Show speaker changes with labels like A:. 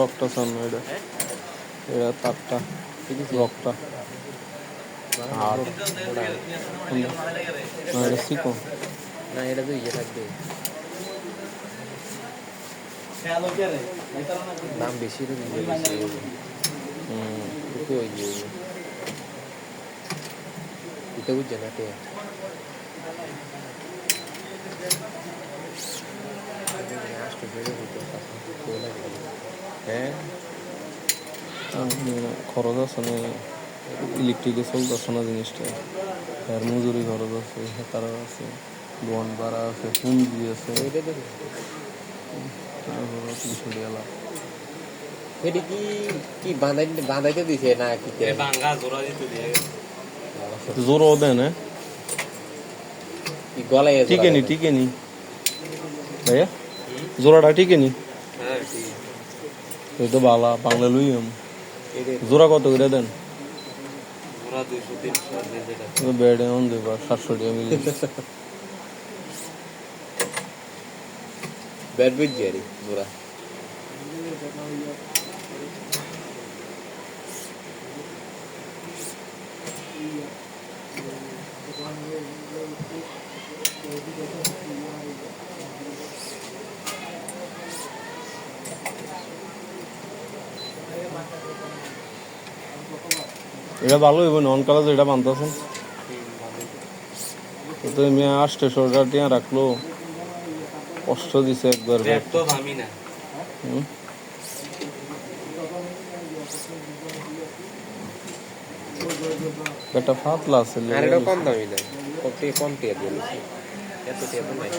A: রকটা সামনে এটা এটা তারটা রকটা আর না এটা শিখো
B: না এটা তো ইয়ে থাকবে দাম বেশি তো ইয়ে বেশি ওই ইয়ে এটা বুঝছে না কে হ্যাঁ
A: খরচ আছে না ইলেকট্রিকে চলতেছে না জিনিসটা আর মজুরি খরচ আছে হেতারা আছে লোন ভাড়া আছে পুঁজি আছে
B: এটা কি কি বাঁধাইতে দিছে না কি
A: জোরও দেয় না
B: গলায়
A: টিকে নি ভাইয়া জোড়াটা টিকে নি এই তো বাংলা লুই জোড়া কত করে দেন বেড়ে অন দেবা 700 টাকা মিলে
B: ব্যাট বিট গেরি জোড়া
A: এটা ভালো হইব নন কালার এটা বানতেছেন তো আমি 800 টাকা রাখলো কষ্ট দিছে একবার এটা পাতলা আছে
B: আর এটা কম দামি না কম টিয়া দিয়ে এত টিয়া তো নাই